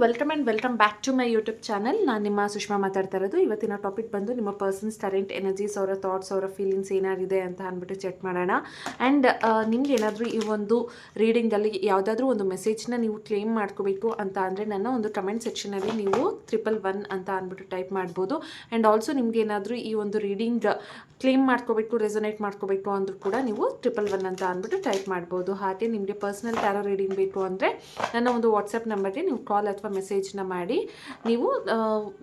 Welcome back to my YouTube channel. ನಾನು ನಿಮ್ಮ ಸುಷ್ಮಾ ಮಾತಾಡ್ತಾ ಇರೋದು. ಇವತ್ತಿನ ಟಾಪಿಕ್ ಬಂದು ನಿಮ್ಮ ಪರ್ಸನ್ಸ್ ಕರೆಂಟ್ ಎನರ್ಜೀಸ್, ಅವರ ಥಾಟ್ಸ್, ಅವರ ಫೀಲಿಂಗ್ಸ್ ಏನಾಗಿದೆ ಅಂತ ಅಂದ್ಬಿಟ್ಟು ಚೆಕ್ ಮಾಡೋಣ. ಆ್ಯಂಡ್ ನಿಮ್ಗೆ ಏನಾದರೂ ಈ ಒಂದು ರೀಡಿಂಗಲ್ಲಿ ಯಾವುದಾದ್ರೂ ಒಂದು ಮೆಸೇಜ್ನ ನೀವು ಕ್ಲೇಮ್ ಮಾಡ್ಕೋಬೇಕು ಅಂತ ಅಂದರೆ ನನ್ನ ಒಂದು ಕಮೆಂಟ್ ಸೆಕ್ಷನಲ್ಲಿ ನೀವು 111 ಅಂತ ಅಂದ್ಬಿಟ್ಟು ಟೈಪ್ ಮಾಡ್ಬೋದು. ಆ್ಯಂಡ್ ಆಲ್ಸೋ ನಿಮ್ಗೆ ಏನಾದರೂ ಈ ಒಂದು ರೀಡಿಂಗ್ ಕ್ಲೇಮ್ ಮಾಡ್ಕೋಬೇಕು, ರೆಸೊನೇಟ್ ಮಾಡ್ಕೋಬೇಕು ಅಂದರೂ ಕೂಡ ನೀವು 111 ಅಂತ ಅಂದ್ಬಿಟ್ಟು ಟೈಪ್ ಮಾಡ್ಬೋದು. ಹಾಗೆ ನಿಮಗೆ ಪರ್ಸನಲ್ ಟ್ಯಾರೋ ರೀಡಿಂಗ್ ಬೇಕು ಅಂದರೆ ನನ್ನ ಒಂದು ವಾಟ್ಸಪ್ ನಂಬರ್ಗೆ ನೀವು ಕಾಲ್ ಅಥವಾ ಮೆಸೇಜ್ನ ಮಾಡಿ ನೀವು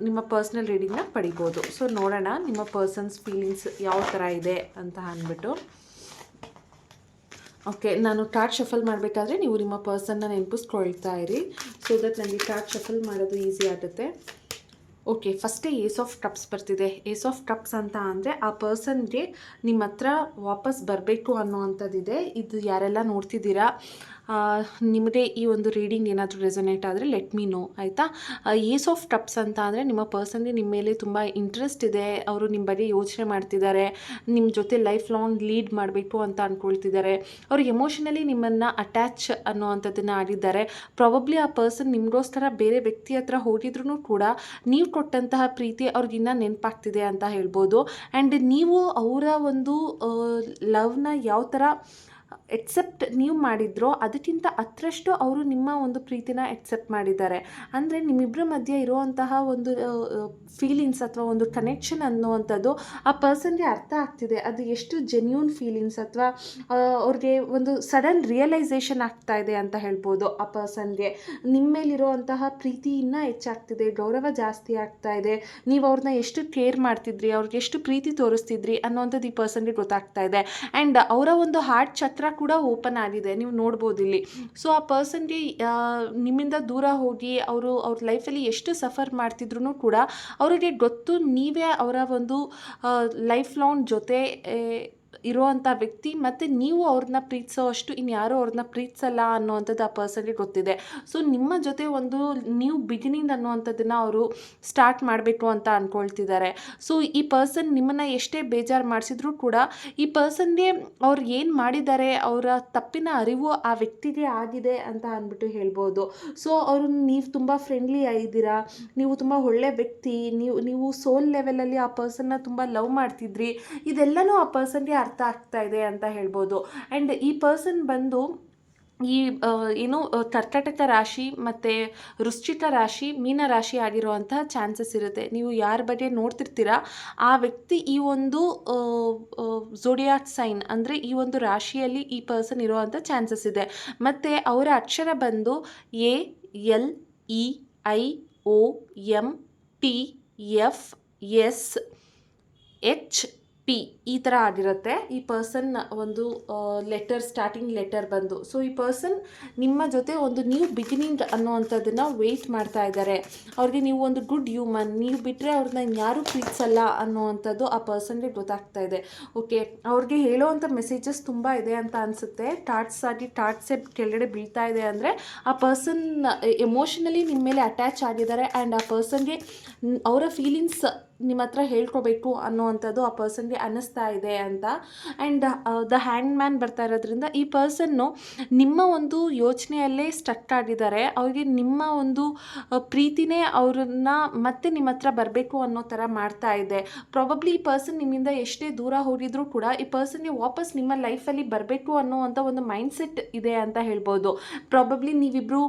ನಿಮ್ಮ ಪರ್ಸ್ನಲ್ ರೀಡಿಂಗ್ನ ಪಡಿಬೋದು. ಸೊ ನೋಡೋಣ ನಿಮ್ಮ ಪರ್ಸನ್ಸ್ ಫೀಲಿಂಗ್ಸ್ ಯಾವ ಥರ ಇದೆ ಅಂತ ಅಂದ್ಬಿಟ್ಟು. ಓಕೆ, ನಾನು ಕಾರ್ಡ್ ಶಫಲ್ ಮಾಡಬೇಕಾದ್ರೆ ನೀವು ನಿಮ್ಮ ಪರ್ಸನ್ನ ನೆನಪಿಸ್ಕೊಳ್ತಾ ಇರಿ, ಸೊ ದಟ್ ನನಗೆ ಕಾರ್ಡ್ ಶಫಲ್ ಮಾಡೋದು ಈಸಿ ಆಗುತ್ತೆ. ಓಕೆ, ಫಸ್ಟೇ ಏಸ್ ಆಫ್ ಕಪ್ಸ್ ಬರ್ತಿದೆ. ಏಸ್ ಆಫ್ ಕಪ್ಸ್ ಅಂತ ಅಂದರೆ ಆ ಪರ್ಸನ್ಗೆ ನಿಮ್ಮ ಹತ್ರ ವಾಪಸ್ ಬರಬೇಕು ಅನ್ನೋವಂಥದ್ದಿದೆ. ಇದು ಯಾರೆಲ್ಲ ನೋಡ್ತಿದ್ದೀರಾ, ನಿಮಗೆ ಈ ಒಂದು ರೀಡಿಂಗ್ ಏನಾದರೂ ರೆಸೊನೇಟ್ ಆದರೆ ಲೆಟ್ ಮೀ ನೋ, ಆಯಿತಾ. ಏಸ್ ಆಫ್ ಕಪ್ಸ್ ಅಂತ ಅಂದರೆ ನಿಮ್ಮ ಪರ್ಸನ್ಗೆ ನಿಮ್ಮ ಮೇಲೆ ತುಂಬ ಇಂಟ್ರೆಸ್ಟ್ ಇದೆ, ಅವರು ನಿಮ್ಮ ಬಗ್ಗೆ ಯೋಚನೆ ಮಾಡ್ತಿದ್ದಾರೆ, ನಿಮ್ಮ ಜೊತೆ ಲೈಫ್ ಲಾಂಗ್ ಲೀಡ್ ಮಾಡಬೇಕು ಅಂತ ಅಂದ್ಕೊಳ್ತಿದ್ದಾರೆ, ಅವರು ಎಮೋಷನಲಿ ನಿಮ್ಮನ್ನು ಅಟ್ಯಾಚ್ ಅನ್ನೋವಂಥದ್ದನ್ನು ಆಡಿದ್ದಾರೆ. ಪ್ರಾಬಬ್ಲಿ ಆ ಪರ್ಸನ್ ನಿಮಗೋಸ್ಕರ ಬೇರೆ ವ್ಯಕ್ತಿ ಹತ್ರ ಹೋಗಿದ್ರೂ ಕೂಡ ನೀವು ಕೊಟ್ಟಂತಹ ಪ್ರೀತಿ ಅವ್ರಿಗಿನ್ನ ನೆನಪಾಗ್ತಿದೆ ಅಂತ ಹೇಳ್ಬೋದು. ಆ್ಯಂಡ್ ನೀವು ಅವರ ಒಂದು ಲವ್ನ ಯಾವ ಥರ ಎಕ್ಸೆಪ್ಟ್ ನೀವು ಮಾಡಿದ್ರೋ ಅದಕ್ಕಿಂತ ಹತ್ತರಷ್ಟು ಅವರು ನಿಮ್ಮ ಒಂದು ಪ್ರೀತಿನ ಎಕ್ಸೆಪ್ಟ್ ಮಾಡಿದ್ದಾರೆ. ಅಂದರೆ ನಿಮ್ಮಿಬ್ಬರ ಮಧ್ಯೆ ಇರುವಂತಹ ಒಂದು ಫೀಲಿಂಗ್ಸ್ ಅಥವಾ ಒಂದು ಕನೆಕ್ಷನ್ ಅನ್ನುವಂಥದ್ದು ಆ ಪರ್ಸನ್ಗೆ ಅರ್ಥ ಆಗ್ತಿದೆ. ಅದು ಎಷ್ಟು ಜೆನ್ಯೂನ್ ಫೀಲಿಂಗ್ಸ್ ಅಥವಾ ಅವ್ರಿಗೆ ಒಂದು ಸಡನ್ ರಿಯಲೈಸೇಷನ್ ಆಗ್ತಾ ಇದೆ ಅಂತ ಹೇಳ್ಬೋದು. ಆ ಪರ್ಸನ್ಗೆ ನಿಮ್ಮ ಮೇಲಿರುವಂತಹ ಪ್ರೀತಿ ಇನ್ನೂ ಹೆಚ್ಚಾಗ್ತಿದೆ, ಗೌರವ ಜಾಸ್ತಿ ಆಗ್ತಾ ಇದೆ, ನೀವು ಅವ್ರನ್ನ ಎಷ್ಟು ಕೇರ್ ಮಾಡ್ತಿದ್ರಿ, ಅವ್ರಿಗೆ ಎಷ್ಟು ಪ್ರೀತಿ ತೋರಿಸ್ತಿದ್ರಿ ಅನ್ನೋವಂಥದ್ದು ಈ ಪರ್ಸನ್ಗೆ ಗೊತ್ತಾಗ್ತಾ ಇದೆ. ಆ್ಯಂಡ್ ಅವರ ಒಂದು ಹಾರ್ಟ್ ಚಕ್ರ ಕೂಡ ಓಪನ್ ಆಗಿದೆ, ನೀವು ನೋಡ್ಬೋದು ಇಲ್ಲಿ. ಸೊ ಆ ಪರ್ಸನ್ಗೆ ನಿಮ್ಮಿಂದ ದೂರ ಹೋಗಿ ಅವ್ರ ಲೈಫಲ್ಲಿ ಎಷ್ಟು ಸಫರ್ ಮಾಡ್ತಿದ್ರು ಕೂಡ ಅವರಿಗೆ ಗೊತ್ತು ನೀವೇ ಅವರ ಒಂದು ಲೈಫ್ ಲಾಂಗ್ ಜೊತೆ ಇರೋವಂಥ ವ್ಯಕ್ತಿ, ಮತ್ತು ನೀವು ಅವ್ರನ್ನ ಪ್ರೀತಿಸೋ ಅಷ್ಟು ಇನ್ಯಾರೋ ಅವ್ರನ್ನ ಪ್ರೀತಿಸಲ್ಲ ಅನ್ನೋವಂಥದ್ದು ಆ ಪರ್ಸನ್ಗೆ ಗೊತ್ತಿದೆ. ಸೊ ನಿಮ್ಮ ಜೊತೆ ಒಂದು ನ್ಯೂ ಬಿಗಿನಿಂಗ್ ಅನ್ನುವಂಥದ್ದನ್ನು ಅವರು ಸ್ಟಾರ್ಟ್ ಮಾಡಬೇಕು ಅಂತ ಅಂದ್ಕೊಳ್ತಿದ್ದಾರೆ. ಸೊ ಈ ಪರ್ಸನ್ ನಿಮ್ಮನ್ನು ಎಷ್ಟೇ ಬೇಜಾರು ಮಾಡಿಸಿದ್ರೂ ಕೂಡ ಈ ಪರ್ಸನ್ಗೆ ಅವ್ರು ಏನು ಮಾಡಿದ್ದಾರೆ, ಅವರ ತಪ್ಪಿನ ಅರಿವು ಆ ವ್ಯಕ್ತಿಗೆ ಆಗಿದೆ ಅಂತ ಅಂದ್ಬಿಟ್ಟು ಹೇಳ್ಬೋದು. ಸೊ ಅವರು ನೀವು ತುಂಬ ಫ್ರೆಂಡ್ಲಿ ಆಗಿದ್ದೀರಾ, ನೀವು ತುಂಬ ಒಳ್ಳೆ ವ್ಯಕ್ತಿ, ನೀವು ಸೋಲ್ ಲೆವೆಲಲ್ಲಿ ಆ ಪರ್ಸನ್ನ ತುಂಬ ಲವ್ ಮಾಡ್ತಿದ್ರಿ, ಇದೆಲ್ಲನೂ ಆ ಪರ್ಸನ್ಗೆ ಅರ್ಥ ಆಗ್ತಾ ಇದೆ ಅಂತ ಹೇಳ್ಬೋದು. ಆ್ಯಂಡ್ ಈ ಪರ್ಸನ್ ಬಂದು ಈ ಏನು ಕರ್ಕಾಟಕ ರಾಶಿ ಮತ್ತು ವೃಶ್ಚಿಕ ರಾಶಿ, ಮೀನ ರಾಶಿ ಆಗಿರುವಂತಹ ಚಾನ್ಸಸ್ ಇರುತ್ತೆ. ನೀವು ಯಾರ ಬಗ್ಗೆ ನೋಡ್ತಿರ್ತೀರ ಆ ವ್ಯಕ್ತಿ ಈ ಒಂದು ಝೋಡಿಯಾಕ್ ಸೈನ್ ಅಂದರೆ ಈ ಒಂದು ರಾಶಿಯಲ್ಲಿ ಈ ಪರ್ಸನ್ ಇರುವಂಥ ಚಾನ್ಸಸ್ ಇದೆ. ಮತ್ತು ಅವರ ಅಕ್ಷರ ಬಂದು ALEIOMPFSH ಈ ಥರ ಆಗಿರುತ್ತೆ ಈ ಪರ್ಸನ್ ಒಂದು ಸ್ಟಾರ್ಟಿಂಗ್ ಲೆಟರ್ ಬಂದು. ಸೊ ಈ ಪರ್ಸನ್ ನಿಮ್ಮ ಜೊತೆ ಒಂದು ನ್ಯೂ ಬಿಗಿನಿಂಗ್ ಅನ್ನೋವಂಥದ್ದನ್ನು ವೆಯ್ಟ್ ಮಾಡ್ತಾ ಇದ್ದಾರೆ. ಅವ್ರಿಗೆ ನೀವು ಒಂದು ಗುಡ್ ಹ್ಯೂಮನ್, ನೀವು ಬಿಟ್ಟರೆ ಅವ್ರನ್ನ ಯಾರೂ ಪ್ರೀತಿಸಲ್ಲ ಅನ್ನೋವಂಥದ್ದು ಆ ಪರ್ಸನ್ಗೆ ಗೊತ್ತಾಗ್ತಾ ಇದೆ. ಓಕೆ, ಅವ್ರಿಗೆ ಹೇಳೋವಂಥ ಮೆಸೇಜಸ್ ತುಂಬ ಇದೆ ಅಂತ ಅನಿಸುತ್ತೆ. ಟಾಟ್ಸೇ ಕೆಳಗಡೆ ಬೀಳ್ತಾ ಇದೆ ಅಂದರೆ ಆ ಪರ್ಸನ್ ಎಮೋಷನಲಿ ನಿಮ್ಮ ಮೇಲೆ ಅಟ್ಯಾಚ್ ಆಗಿದ್ದಾರೆ. ಆ್ಯಂಡ್ ಆ ಪರ್ಸನ್ಗೆ ಅವರ ಫೀಲಿಂಗ್ಸ್ ನಿಮ್ಮ ಹತ್ರ ಹೇಳ್ಕೋಬೇಕು ಅನ್ನೋವಂಥದ್ದು ಆ ಪರ್ಸನ್ಗೆ ಅನ್ನಿಸ್ತಾ ಇದೆ ಅಂತ. ಆ್ಯಂಡ್ ದ ಹ್ಯಾಂಡ್ ಮ್ಯಾನ್ ಬರ್ತಾ ಇರೋದ್ರಿಂದ ಈ ಪರ್ಸನ್ನು ನಿಮ್ಮ ಒಂದು ಯೋಚನೆಯಲ್ಲೇ ಸ್ಟಕ್ ಆಗಿದ್ದಾರೆ. ಅವ್ರಿಗೆ ನಿಮ್ಮ ಒಂದು ಪ್ರೀತಿನೇ ಅವ್ರನ್ನ ಮತ್ತೆ ನಿಮ್ಮ ಹತ್ರ ಬರಬೇಕು ಅನ್ನೋ ಥರ ಮಾಡ್ತಾ ಇದೆ. ಪ್ರಾಬಬ್ಲಿ ಈ ಪರ್ಸನ್ ನಿಮ್ಮಿಂದ ಎಷ್ಟೇ ದೂರ ಹೋಗಿದ್ರೂ ಕೂಡ ಈ ಪರ್ಸನ್ಗೆ ವಾಪಸ್ ನಿಮ್ಮ ಲೈಫಲ್ಲಿ ಬರಬೇಕು ಅನ್ನೋವಂಥ ಒಂದು ಮೈಂಡ್ಸೆಟ್ ಇದೆ ಅಂತ ಹೇಳ್ಬೋದು. ಪ್ರಾಬಬ್ಲಿ ನೀವಿಬ್ಬರು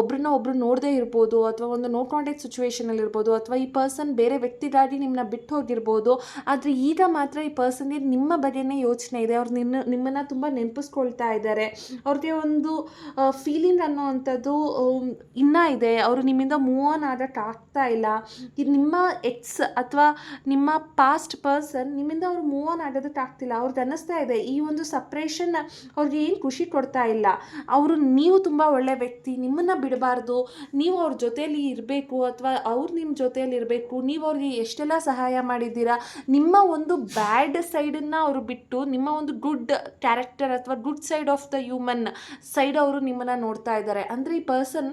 ಒಬ್ರನ್ನ ಒಬ್ರು ನೋಡದೇ ಇರ್ಬೋದು, ಅಥವಾ ಒಂದು ನೋ ಕಾಂಟ್ಯಾಕ್ಟ್ ಸಿಚುವೇಷನಲ್ಲಿ ಇರ್ಬೋದು, ಅಥವಾ ಈ ಪರ್ಸನ್ ಬೇರೆ ವ್ಯಕ್ತಿಗಾಗಿ ನಿಮ್ಮನ್ನ ಬಿಟ್ಟು ಹೋಗಿರ್ಬೋದು. ಆದರೆ ಈಗ ಮಾತ್ರ ಈ ಪರ್ಸನ್ಗೆ ನಿಮ್ಮ ಬಗ್ಗೆನೇ ಯೋಚನೆ ಇದೆ, ಅವ್ರು ನಿಮ್ಮನ್ನು ತುಂಬ ನೆನಪಿಸ್ಕೊಳ್ತಾ ಇದ್ದಾರೆ. ಅವ್ರಿಗೆ ಒಂದು ಫೀಲಿಂಗ್ ಅನ್ನೋವಂಥದ್ದು ಇನ್ನೂ ಇದೆ, ಅವರು ನಿಮ್ಮಿಂದ ಮೂವ್ ಆನ್ ಆಗೋಕ್ಕೆ ಆಗ್ತಾ ಇಲ್ಲ. ಇದು ನಿಮ್ಮ ಎಕ್ಸ್ ಅಥವಾ ನಿಮ್ಮ ಪಾಸ್ಟ್ ಪರ್ಸನ್ ನಿಮ್ಮಿಂದ ಅವ್ರು ಮೂವ್ ಆನ್ ಆಗೋದಕ್ಕೆ ಆಗ್ತಿಲ್ಲ. ಅವ್ರಿಗೆ ಅನ್ನಿಸ್ತಾ ಇದೆ ಈ ಒಂದು ಸಪ್ರೇಷನ್ ಅವ್ರಿಗೆ ಏನು ಖುಷಿ ಕೊಡ್ತಾ ಇಲ್ಲ. ನೀವು ತುಂಬ ಒಳ್ಳೆ ವ್ಯಕ್ತಿ, ನಿಮ್ಮನ್ನು ಬಿಡಬಾರ್ದು, ನೀವು ಅವ್ರ ಜೊತೆಯಲ್ಲಿ ಇರಬೇಕು, ಅಥವಾ ಅವ್ರು ನಿಮ್ಮ ಜೊತೆಯಲ್ಲಿ ಇರಬೇಕು, ನೀವು ಅವ್ರಿಗೆ ಎಷ್ಟೆಲ್ಲ ಸಹಾಯ ಮಾಡಿದ್ದೀರಾ, ನಿಮ್ಮ ಒಂದು ಬ್ಯಾಡ್ ಸೈಡನ್ನು ಅವರು ಬಿಟ್ಟು ನಿಮ್ಮ ಒಂದು ಗುಡ್ ಕ್ಯಾರೆಕ್ಟರ್ ಅಥವಾ good side of the human side ಅವರು ನಿಮ್ಮನ್ನು ನೋಡ್ತಾ ಇದ್ದಾರೆ. ಅಂದರೆ ಈ ಪರ್ಸನ್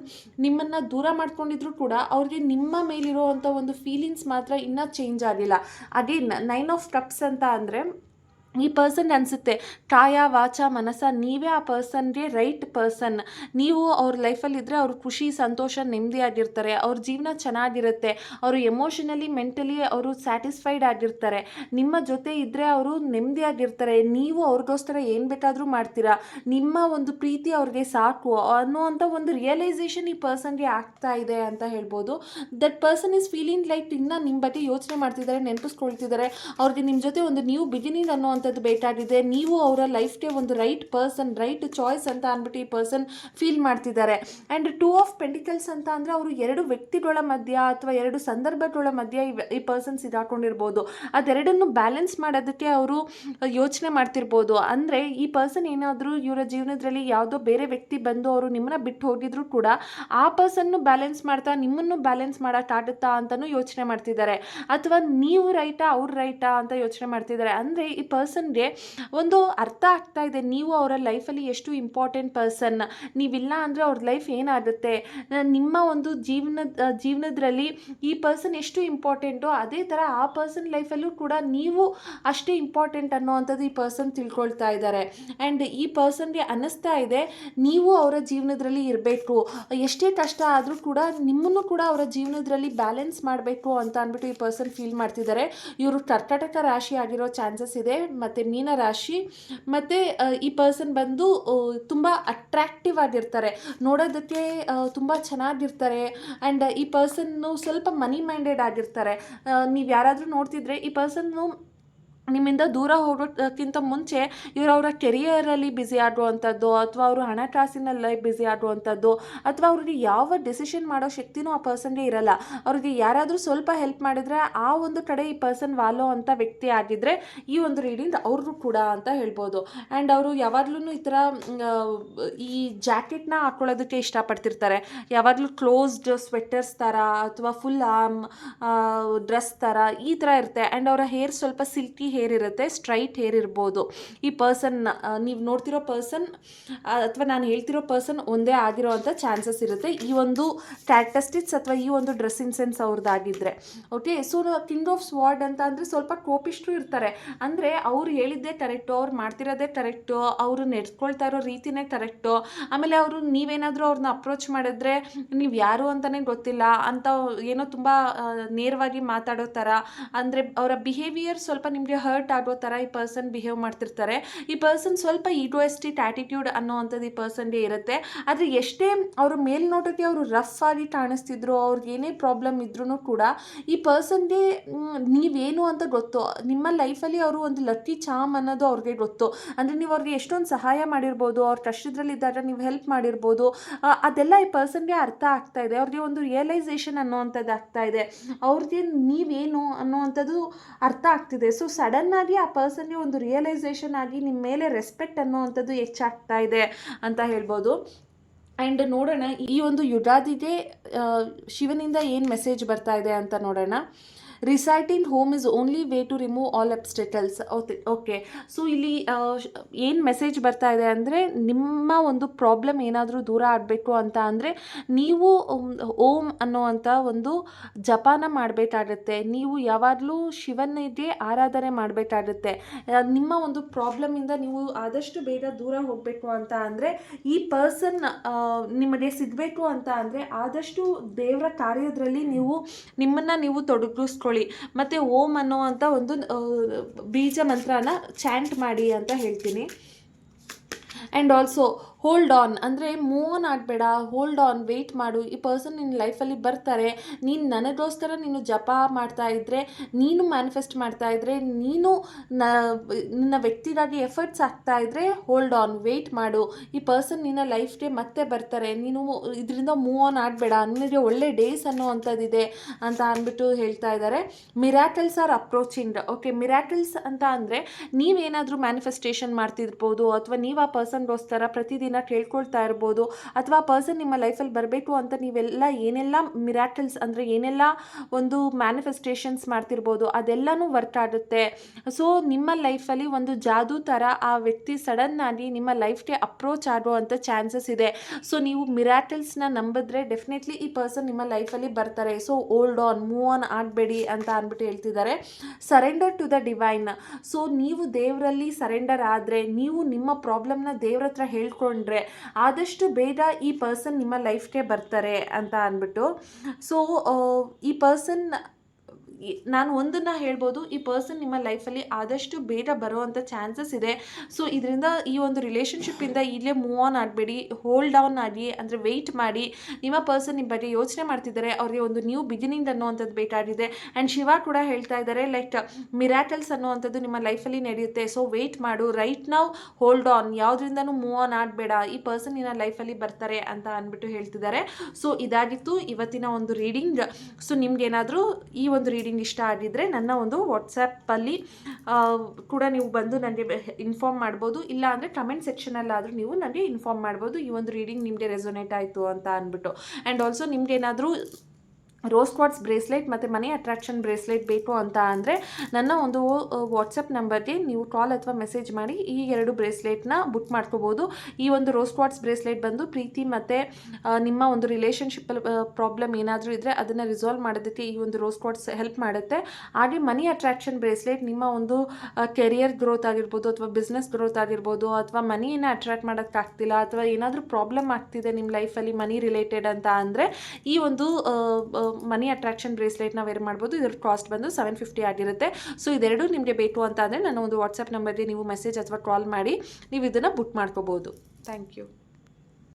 ನಿಮ್ಮನ್ನು ದೂರ ಮಾಡ್ಕೊಂಡಿದ್ರು ಕೂಡ ಅವ್ರಿಗೆ ನಿಮ್ಮ ಮೇಲಿರುವಂಥ ಒಂದು ಫೀಲಿಂಗ್ಸ್ ಮಾತ್ರ ಇನ್ನೂ ಚೇಂಜ್ ಆಗಿಲ್ಲ. ಅಗೇನ್ 9 ಆಫ್ ಕಪ್ಸ್ ಅಂತ ಅಂದರೆ ಈ ಪರ್ಸನ್ ಅನಿಸುತ್ತೆ ಕಾಯ ವಾಚ ಮನಸ ನೀವೇ ಆ ಪರ್ಸನ್ಗೆ ರೈಟ್ ಪರ್ಸನ್. ನೀವು ಅವ್ರ ಲೈಫಲ್ಲಿದ್ದರೆ ಅವರು ಖುಷಿ ಸಂತೋಷ ನೆಮ್ಮದಿಯಾಗಿರ್ತಾರೆ, ಅವ್ರ ಜೀವನ ಚೆನ್ನಾಗಿರುತ್ತೆ, ಅವರು ಎಮೋಷನಲಿ ಮೆಂಟಲಿ ಅವರು ಸ್ಯಾಟಿಸ್ಫೈಡ್ ಆಗಿರ್ತಾರೆ. ನಿಮ್ಮ ಜೊತೆ ಇದ್ದರೆ ಅವರು ನೆಮ್ಮದಿಯಾಗಿರ್ತಾರೆ. ನೀವು ಅವ್ರಿಗೋಸ್ಕರ ಏನು ಬೇಕಾದರೂ ಮಾಡ್ತೀರಾ, ನಿಮ್ಮ ಒಂದು ಪ್ರೀತಿ ಅವ್ರಿಗೆ ಸಾಕು ಅನ್ನೋವಂಥ ಒಂದು ರಿಯಲೈಸೇಷನ್ ಈ ಪರ್ಸನ್ಗೆ ಆಗ್ತಾ ಇದೆ ಅಂತ ಹೇಳ್ಬೋದು. That person is feeling like ಇನ್ನೂ ನಿಮ್ಮ ಬಗ್ಗೆ ಯೋಚನೆ ಮಾಡ್ತಿದ್ದಾರೆ, ನೆನಪಿಸ್ಕೊಳ್ತಿದ್ದಾರೆ. ಅವ್ರಿಗೆ ನಿಮ್ಮ ಜೊತೆ ಒಂದು ನ್ಯೂ ಬಿಗಿನಿಂಗ್ ಅನ್ನೋವಂಥದ್ದು ಬೇಕಾಗಿದೆ. ನೀವು ಅವರ ಲೈಫ್ಗೆ ಒಂದು ರೈಟ್ ಪರ್ಸನ್, ರೈಟ್ ಚಾಯ್ಸ್ ಅಂತ ಅಂದ್ಬಿಟ್ಟು ಈ ಪರ್ಸನ್ ಫೀಲ್ ಮಾಡ್ತಿದ್ದಾರೆ. ಆ್ಯಂಡ್ 2 ಆಫ್ ಪೆಂಟಿಕಲ್ಸ್ ಅಂತ ಅಂದರೆ ಅವರು 2 ವ್ಯಕ್ತಿಗಳ ಮಧ್ಯ ಅಥವಾ 2 ಸಂದರ್ಭಗಳ ಮಧ್ಯ ಈ ಪರ್ಸನ್ ಸಿಗಾಕೊಂಡಿರ್ಬೋದು. ಅದೆರಡನ್ನು ಬ್ಯಾಲೆನ್ಸ್ ಮಾಡೋದಕ್ಕೆ ಅವರು ಯೋಚನೆ ಮಾಡ್ತಿರ್ಬೋದು. ಅಂದರೆ ಈ ಪರ್ಸನ್ ಏನಾದರೂ ಇವರ ಜೀವನದಲ್ಲಿ ಯಾವುದೋ ಬೇರೆ ವ್ಯಕ್ತಿ ಬಂದು ಅವರು ನಿಮ್ಮನ್ನ ಬಿಟ್ಟು ಹೋಗಿದ್ರು ಕೂಡ ಆ ಪರ್ಸನ್ನು ಬ್ಯಾಲೆನ್ಸ್ ಮಾಡ್ತಾ ನಿಮ್ಮನ್ನು ಬ್ಯಾಲೆನ್ಸ್ ಮಾಡೋಕ್ಕಾಗುತ್ತಾ ಅಂತಲೂ ಯೋಚನೆ ಮಾಡ್ತಿದ್ದಾರೆ. ಅಥವಾ ನೀವು ರೈಟಾ ಅವ್ರು ರೈಟಾ ಅಂತ ಯೋಚನೆ ಮಾಡ್ತಿದ್ದಾರೆ. ಅಂದರೆ ಈ ಪರ್ಸನ್ಗೆ ಒಂದು ಅರ್ಥ ಆಗ್ತಾ ಇದೆ, ನೀವು ಅವರ ಲೈಫಲ್ಲಿ ಎಷ್ಟು ಇಂಪಾರ್ಟೆಂಟ್ ಪರ್ಸನ್, ನೀವಿಲ್ಲ ಅಂದರೆ ಅವ್ರ ಲೈಫ್ ಏನಾಗುತ್ತೆ, ನಿಮ್ಮ ಒಂದು ಜೀವನದಲ್ಲಿ ಈ ಪರ್ಸನ್ ಎಷ್ಟು ಇಂಪಾರ್ಟೆಂಟೋ ಅದೇ ಥರ ಆ ಪರ್ಸನ್ ಲೈಫಲ್ಲೂ ಕೂಡ ನೀವು ಅಷ್ಟೇ ಇಂಪಾರ್ಟೆಂಟ್ ಅನ್ನೋವಂಥದ್ದು ಈ ಪರ್ಸನ್ ತಿಳ್ಕೊಳ್ತಾ ಇದ್ದಾರೆ. ಆ್ಯಂಡ್ ಈ ಪರ್ಸನ್ಗೆ ಅನ್ನಿಸ್ತಾ ಇದೆ ನೀವು ಅವರ ಜೀವನದಲ್ಲಿ ಇರಬೇಕು, ಎಷ್ಟೇ ಕಷ್ಟ ಆದರೂ ಕೂಡ ನಿಮ್ಮನ್ನು ಕೂಡ ಅವರ ಜೀವನದಲ್ಲಿ ಬ್ಯಾಲೆನ್ಸ್ ಮಾಡಬೇಕು ಅಂತ ಅಂದ್ಬಿಟ್ಟು ಈ ಪರ್ಸನ್ ಫೀಲ್ ಮಾಡ್ತಿದ್ದಾರೆ. ಇವರು ಕರ್ಕಾಟಕ ರಾಶಿ ಆಗಿರೋ ಚಾನ್ಸಸ್ ಇದೆ, ಮತ್ತು ಮೀನ ರಾಶಿ. ಮತ್ತು ಈ ಪರ್ಸನ್ ಬಂದು ತುಂಬ ಅಟ್ರ್ಯಾಕ್ಟಿವ್ ಆಗಿರ್ತಾರೆ, ನೋಡೋದಕ್ಕೆ ತುಂಬ ಚೆನ್ನಾಗಿರ್ತಾರೆ. ಆ್ಯಂಡ್ ಈ ಪರ್ಸನ್ನು ಸ್ವಲ್ಪ ಮನಿ ಮೈಂಡೆಡ್ ಆಗಿರ್ತಾರೆ. ನೀವು ಯಾರಾದರೂ ನೋಡ್ತಿದ್ರೆ ಈ ಪರ್ಸನ್ನು ನಿಮ್ಮಿಂದ ದೂರ ಹೋಗೋಕ್ಕಿಂತ ಮುಂಚೆ ಇವರು ಅವರ ಕೆರಿಯರಲ್ಲಿ ಬ್ಯುಸಿ ಆಗುವಂಥದ್ದು, ಅಥವಾ ಅವರು ಹಣಕಾಸಿನಲ್ಲಿ ಬ್ಯುಸಿ ಆಗುವಂಥದ್ದು, ಅಥವಾ ಅವ್ರಿಗೆ ಯಾವ ಡೆಸಿಷನ್ ಮಾಡೋ ಶಕ್ತಿನೂ ಆ ಪರ್ಸನ್ಗೆ ಇರಲ್ಲ. ಅವ್ರಿಗೆ ಯಾರಾದರೂ ಸ್ವಲ್ಪ ಹೆಲ್ಪ್ ಮಾಡಿದರೆ ಆ ಒಂದು ಕಡೆ ಈ ಪರ್ಸನ್ ವಾಲೋ ಅಂಥ ವ್ಯಕ್ತಿ ಆಗಿದ್ದರೆ ಈ ಒಂದು ರೀಡಿಂಗ್ ಅವ್ರಿಗೂ ಕೂಡ ಅಂತ ಹೇಳ್ಬೋದು. ಆ್ಯಂಡ್ ಅವರು ಯಾವಾಗಲೂ ಈ ಥರ ಈ ಜಾಕೆಟ್ನ ಹಾಕ್ಕೊಳ್ಳೋದಕ್ಕೆ ಇಷ್ಟಪಡ್ತಿರ್ತಾರೆ, ಯಾವಾಗಲೂ ಕ್ಲೋಸ್ಡ್ ಸ್ವೆಟರ್ಸ್ ಥರ ಅಥವಾ ಫುಲ್ ಆರ್ಮ್ ಡ್ರೆಸ್ ಥರ ಈ ಥರ ಇರುತ್ತೆ. ಆ್ಯಂಡ್ ಅವರ ಹೇರ್ ಸ್ವಲ್ಪ ಸಿಲ್ಕಿ ಹೇರ್ ಇರುತ್ತೆ, ಸ್ಟ್ರೈಟ್ ಹೇರ್ ಇರ್ಬೋದು. ಈ ಪರ್ಸನ್ ನೀವು ನೋಡ್ತಿರೋ ಪರ್ಸನ್ ಅಥವಾ ನಾನು ಹೇಳ್ತಿರೋ ಪರ್ಸನ್ ಒಂದೇ ಆಗಿರೋ ಅಂಥ ಚಾನ್ಸಸ್ ಇರುತ್ತೆ, ಈ ಒಂದು ಕ್ಯಾರೆಕ್ಟರಿಸ್ಟಿಕ್ಸ್ ಅಥವಾ ಈ ಒಂದು ಡ್ರೆಸ್ಸಿಂಗ್ ಸೆನ್ಸ್ ಅವ್ರದ್ದಾಗಿದ್ದರೆ. Okay, so king of sword ಅಂತ ಅಂದರೆ ಸ್ವಲ್ಪ ಕೋಪಿಷ್ಠರು ಇರ್ತಾರೆ. ಅಂದರೆ ಅವ್ರು ಹೇಳಿದ್ದೇ ಕರೆಕ್ಟು, ಅವ್ರು ಮಾಡ್ತಿರೋದೇ ಕರೆಕ್ಟು, ಅವರು ನೆಡ್ಸ್ಕೊಳ್ತಾ ಇರೋ ರೀತಿಯೇ ಕರೆಕ್ಟು. ಆಮೇಲೆ ಅವರು ನೀವೇನಾದರೂ ಅವ್ರನ್ನ ಅಪ್ರೋಚ್ ಮಾಡಿದ್ರೆ ನೀವು ಯಾರು ಅಂತಲೇ ಗೊತ್ತಿಲ್ಲ ಅಂತ ಏನೋ ತುಂಬ ನೇರವಾಗಿ ಮಾತಾಡೋ ಥರ, ಅಂದರೆ ಅವರ ಬಿಹೇವಿಯರ್ ಸ್ವಲ್ಪ ನಿಮಗೆ ಹರ್ಟ್ ಆಗೋ ಥರ ಈ ಪರ್ಸನ್ ಬಿಹೇವ್ ಮಾಡ್ತಿರ್ತಾರೆ. ಈ ಪರ್ಸನ್ ಸ್ವಲ್ಪ ಈಗೋಯಿಸ್ಟಿಕ್ ಆ್ಯಟಿಟ್ಯೂಡ್ ಅನ್ನೋವಂಥದ್ದು ಈ ಪರ್ಸನ್ಗೆ ಇರುತ್ತೆ. ಆದರೆ ಎಷ್ಟೇ ಅವರು ಮೇಲ್ನೋಟಕ್ಕೆ ಅವರು ರಫ್ ಆಗಿ ಕಾಣಿಸ್ತಿದ್ರು, ಅವ್ರಿಗೆ ಏನೇ ಪ್ರಾಬ್ಲಮ್ ಇದ್ರೂ ಕೂಡ ಈ ಪರ್ಸನ್ಗೆ ನೀವೇನು ಅಂತ ಗೊತ್ತು. ನಿಮ್ಮ ಲೈಫಲ್ಲಿ ಅವರು ಒಂದು ಲಕ್ಕಿ ಚಾಮ್ ಅನ್ನೋದು ಅವ್ರಿಗೆ ಗೊತ್ತು. ಅಂದರೆ ನೀವು ಅವ್ರಿಗೆ ಎಷ್ಟೊಂದು ಸಹಾಯ ಮಾಡಿರ್ಬೋದು, ಅವ್ರ ಕಷ್ಟದಲ್ಲಿದ್ದಾಗ ನೀವು ಹೆಲ್ಪ್ ಮಾಡಿರ್ಬೋದು, ಅದೆಲ್ಲ ಈ ಪರ್ಸನ್ಗೆ ಅರ್ಥ ಆಗ್ತಾ ಇದೆ. ಅವ್ರಿಗೆ ಒಂದು ರಿಯಲೈಸೇಷನ್ ಅನ್ನೋವಂಥದ್ದು ಆಗ್ತಾ ಇದೆ, ಅವ್ರಿಗೆ ನೀವೇನು ಅನ್ನೋವಂಥದ್ದು ಅರ್ಥ ಆಗ್ತಿದೆ. ಸೊ ಸಡನ್ನಾಗಿ ಆ ಪರ್ಸನ್ಗೆ ಒಂದು ರಿಯಲೈಸೇಷನ್ ಆಗಿ ನಿಮ್ಮ ಮೇಲೆ ರೆಸ್ಪೆಕ್ಟ್ ಅನ್ನೋವಂಥದ್ದು ಹೆಚ್ಚಾಗ್ತಾ ಇದೆ ಅಂತ ಹೇಳ್ಬೋದು. ಆ್ಯಂಡ್ ನೋಡೋಣ ಈ ಒಂದು ಯುಗಾದಿಗೆ ಶಿವನಿಂದ ಏನು ಮೆಸೇಜ್ ಬರ್ತಾ ಇದೆ ಅಂತ ನೋಡೋಣ. Reciting home is only way to remove all obstacles. Okay, so ಇಲ್ಲಿ ಏನು ಮೆಸೇಜ್ ಬರ್ತಾ ಇದೆ ಅಂದರೆ ನಿಮ್ಮ ಒಂದು ಪ್ರಾಬ್ಲಮ್ ಏನಾದರೂ ದೂರ ಆಗಬೇಕು ಅಂತ ಅಂದರೆ ನೀವು ಓಂ ಅನ್ನೋವಂಥ ಒಂದು ಜಪಾನ ಮಾಡಬೇಕಾಗತ್ತೆ. ನೀವು ಯಾವಾಗಲೂ ಶಿವನಿಗೆ ಆರಾಧನೆ ಮಾಡಬೇಕಾಗತ್ತೆ. ನಿಮ್ಮ ಒಂದು ಪ್ರಾಬ್ಲಮಿಂದ ನೀವು ಆದಷ್ಟು ಬೇಗ ದೂರ ಹೋಗಬೇಕು ಅಂತ ಅಂದರೆ, ಈ ಪರ್ಸನ್ ನಿಮಗೆ ಸಿಗಬೇಕು ಅಂತ ಅಂದರೆ ಆದಷ್ಟು ದೇವರ ಕಾರ್ಯದಲ್ಲಿ ನಿಮ್ಮನ್ನು ನೀವು ತೊಡಗಿಸ್ಕೊಳ್ಳಿ. ಮತ್ತು ಓಂ ಅನ್ನೋವಂಥ ಒಂದು ಬೀಜ ಮಂತ್ರನ ಚಾಂಟ್ ಮಾಡಿ ಅಂತ ಹೇಳ್ತೀನಿ. ಆ್ಯಂಡ್ ಆಲ್ಸೋ ಹೋಲ್ಡ್ ಆನ್, ಅಂದರೆ ಮೂವ್ ಆನ್ ಆಗಬೇಡ, ಹೋಲ್ಡ್ ಆನ್, ವೆಯ್ಟ್ ಮಾಡು. ಈ ಪರ್ಸನ್ ನಿನ್ನ ಲೈಫಲ್ಲಿ ಬರ್ತಾರೆ. ನೀನು ನನಗೋಸ್ಕರ ನೀನು ಜಪ ಮಾಡ್ತಾ ಇದ್ದರೆ, ನೀನು ಮ್ಯಾನಿಫೆಸ್ಟ್ ಮಾಡ್ತಾ ಇದ್ದರೆ, ನೀನು ನಿನ್ನ ವ್ಯಕ್ತಿಗಾಗಿ ಎಫರ್ಟ್ಸ್ ಹಾಕ್ತಾ ಇದ್ದರೆ ಹೋಲ್ಡ್ ಆನ್, ವೆಯ್ಟ್ ಮಾಡು. ಈ ಪರ್ಸನ್ ನಿನ್ನ ಲೈಫ್ಗೆ ಮತ್ತೆ ಬರ್ತಾರೆ. ನೀನು ಇದರಿಂದ ಮೂವ್ ಆನ್ ಆಗಬೇಡ, ನಿನಗೆ ಒಳ್ಳೆ ಡೇಸ್ ಅನ್ನೋವಂಥದ್ದಿದೆ ಅಂತ ಅಂದ್ಬಿಟ್ಟು ಹೇಳ್ತಾ ಇದ್ದಾರೆ. Miracles are approaching. Okay, miracles ಅಂತ ಅಂದರೆ ನೀವೇನಾದರೂ ಮ್ಯಾನಿಫೆಸ್ಟೇಷನ್ ಮಾಡ್ತಿರ್ಬೋದು, ಅಥವಾ ನೀವು ಆ ಪರ್ಸನ್ಗೋಸ್ಕರ ಪ್ರತಿದಿನ ರೀತಿನ ಕೇಳ್ಕೊಳ್ತಾ ಇರ್ಬೋದು, ಅಥವಾ ಪರ್ಸನ್ ನಿಮ್ಮ ಲೈಫಲ್ಲಿ ಬರಬೇಕು ಅಂತ ನೀವೆಲ್ಲ ಏನೆಲ್ಲ ಮಿರಾಕಲ್ಸ್ ಅಂದರೆ ಏನೆಲ್ಲ ಒಂದು ಮ್ಯಾನಿಫೆಸ್ಟೇಷನ್ಸ್ ಮಾಡ್ತಿರ್ಬೋದು ಅದೆಲ್ಲನೂ ವರ್ಕ್ ಆಗುತ್ತೆ. ಸೊ ನಿಮ್ಮ ಲೈಫಲ್ಲಿ ಒಂದು ಜಾದೂ ಥರ ಆ ವ್ಯಕ್ತಿ ಸಡನ್ನಾಗಿ ನಿಮ್ಮ ಲೈಫ್ಗೆ ಅಪ್ರೋಚ್ ಆಗುವಂಥ ಚಾನ್ಸಸ್ ಇದೆ. ಸೊ ನೀವು ಮಿರಾಕಲ್ಸ್ನ ನಂಬಿದ್ರೆ ಡೆಫಿನೆಟ್ಲಿ ಈ ಪರ್ಸನ್ ನಿಮ್ಮ ಲೈಫಲ್ಲಿ ಬರ್ತಾರೆ. So hold on, move on ಆಗಬೇಡಿ ಅಂತ ಅಂದ್ಬಿಟ್ಟು ಹೇಳ್ತಿದ್ದಾರೆ. Surrender to the divine. So ನೀವು ದೇವರಲ್ಲಿ ಸರೆಂಡರ್ ಆದರೆ, ನೀವು ನಿಮ್ಮ ಪ್ರಾಬ್ಲಮ್ನ ದೇವ್ರ ಹತ್ರ ಹೇಳ್ಕೊಂಡ್ರೆ ಆದಷ್ಟು ಬೇಗ ಈ ಪರ್ಸನ್ ನಿಮ್ಮ ಲೈಫ್ಗೆ ಬರ್ತಾರೆ ಅಂತ ಅಂದ್ಬಿಟ್ಟು. ಸೊ ಈ ಪರ್ಸನ್, ನಾನು ಒಂದನ್ನು ಹೇಳ್ಬೋದು, ಈ ಪರ್ಸನ್ ನಿಮ್ಮ ಲೈಫಲ್ಲಿ ಆದಷ್ಟು ಬೇಗ ಬರುವಂಥ ಚಾನ್ಸಸ್ ಇದೆ. ಸೊ ಇದರಿಂದ ಈ ಒಂದು ರಿಲೇಷನ್ಶಿಪ್ಪಿಂದ ಇಲ್ಲೇ ಮೂವ್ ಆನ್ ಆಗಬೇಡಿ, ಹೋಲ್ಡ್ ಡೌನ್ ಆಗಿ, ಅಂದರೆ ವೆಯ್ಟ್ ಮಾಡಿ. ನಿಮ್ಮ ಪರ್ಸನ್ ನಿಮ್ಮ ಬಗ್ಗೆ ಯೋಚನೆ ಮಾಡ್ತಿದ್ದಾರೆ, ಅವ್ರಿಗೆ ಒಂದು ನ್ಯೂ ಬಿಗಿನಿಂಗ್ ಅನ್ನುವಂಥದ್ದು ಬೇಕಾಗಿದೆ. ಆ್ಯಂಡ್ ಶಿವ ಕೂಡ ಹೇಳ್ತಾ ಇದ್ದಾರೆ ಲೈಕ್ ಮಿರಾಕಲ್ಸ್ ಅನ್ನುವಂಥದ್ದು ನಿಮ್ಮ ಲೈಫಲ್ಲಿ ನಡೆಯುತ್ತೆ. ಸೊ ವೆಯ್ಟ್ ಮಾಡು, ರೈಟ್ ನಾವು ಹೋಲ್ಡ್ ಆನ್, ಯಾವುದರಿಂದನೂ ಮೂವ್ ಆನ್ ಆಗಬೇಡ, ಈ ಪರ್ಸನ್ ನಿನ್ನ ಲೈಫಲ್ಲಿ ಬರ್ತಾರೆ ಅಂತ ಅಂದ್ಬಿಟ್ಟು ಹೇಳ್ತಿದ್ದಾರೆ. ಸೊ ಇದಾಗಿತ್ತು ಇವತ್ತಿನ ಒಂದು ರೀಡಿಂಗ್. ಸೊ ನಿಮ್ಗೇನಾದರೂ ಈ ಒಂದು ರೀಡಿಂಗ್ ಇಷ್ಟ ಆಗಿದ್ದರೆ ನನ್ನ ಒಂದು ವಾಟ್ಸಪ್ಪಲ್ಲಿ ಕೂಡ ನೀವು ಬಂದು ನನಗೆ ಇನ್ಫಾರ್ಮ್ ಮಾಡ್ಬೋದು, ಇಲ್ಲ ಅಂದರೆ ಕಮೆಂಟ್ ಸೆಕ್ಷನಲ್ಲಾದರೂ ನೀವು ನನಗೆ ಇನ್ಫಾರ್ಮ್ ಮಾಡ್ಬೋದು ಈ ಒಂದು ರೀಡಿಂಗ್ ನಿಮಗೆ ರೆಸೊನೇಟ್ ಆಯಿತು ಅಂತ ಅಂದ್ಬಿಟ್ಟು. ಆ್ಯಂಡ್ ಆಲ್ಸೋ ನಿಮ್ಗೇನಾದರೂ ರೋಸ್ ಕ್ವಾರ್ಟ್ಸ್ ಬ್ರೇಸ್ಲೆಟ್ ಮತ್ತು ಮನಿ ಅಟ್ರಾಕ್ಷನ್ ಬ್ರೇಸ್ಲೆಟ್ ಬೇಕು ಅಂತ ಅಂದರೆ ನನ್ನ ಒಂದು ವಾಟ್ಸಪ್ ನಂಬರ್ಗೆ ನೀವು ಕಾಲ್ ಅಥವಾ ಮೆಸೇಜ್ ಮಾಡಿ ಈ 2 ಬ್ರೇಸ್ಲೆಟ್ನ ಬುಕ್ ಮಾಡ್ಕೋಬೋದು. ಈ ಒಂದು ರೋಸ್ ಕ್ವಾರ್ಟ್ಸ್ ಬ್ರೇಸ್ಲೆಟ್ ಬಂದು ಪ್ರೀತಿ ಮತ್ತು ನಿಮ್ಮ ಒಂದು ರಿಲೇಷನ್ಶಿಪ್ಪಲ್ಲಿ ಪ್ರಾಬ್ಲಮ್ ಏನಾದರೂ ಇದ್ದರೆ ಅದನ್ನು ರಿಸಾಲ್ವ್ ಮಾಡೋದಕ್ಕೆ ಈ ಒಂದು ರೋಸ್ ಕ್ವಾರ್ಟ್ಸ್ ಹೆಲ್ಪ್ ಮಾಡುತ್ತೆ. ಹಾಗೆ ಮನಿ ಅಟ್ರಾಕ್ಷನ್ ಬ್ರೇಸ್ಲೆಟ್ ನಿಮ್ಮ ಒಂದು ಕೆರಿಯರ್ ಗ್ರೋತ್ ಆಗಿರ್ಬೋದು, ಅಥವಾ ಬಿಸ್ನೆಸ್ ಗ್ರೋತ್ ಆಗಿರ್ಬೋದು, ಅಥವಾ ಮನಿಯನ್ನು ಅಟ್ರಾಕ್ಟ್ ಮಾಡೋಕ್ಕಾಗ್ತಿಲ್ಲ, ಅಥವಾ ಏನಾದರೂ ಪ್ರಾಬ್ಲಮ್ ಆಗ್ತಿದೆ ನಿಮ್ಮ ಲೈಫಲ್ಲಿ ಮನಿ ರಿಲೇಟೆಡ್ ಅಂತ ಅಂದರೆ ಈ ಒಂದು ಮನಿ ಅಟ್ರಾಕ್ಷನ್ ಬ್ರೇಸ್ಲೆಟ್ನ ವೇರ್ ಮಾಡ್ಬೋದು. ಇದರ ಕಾಸ್ಟ್ ಬಂದು 750 ಆಗಿರುತ್ತೆ. ಸೊ ಇದೆರಡು ನಿಮಗೆ ಬೇಕು ಅಂತ ಅಂದರೆ ನನ್ನ ಒಂದು ವಾಟ್ಸಪ್ ನಂಬರ್ಗೆ ನೀವು ಮೆಸೇಜ್ ಅಥವಾ ಕಾಲ್ ಮಾಡಿ ನೀವು ಇದನ್ನು ಬುಕ್ ಮಾಡ್ಕೋಬೋದು. Thank you.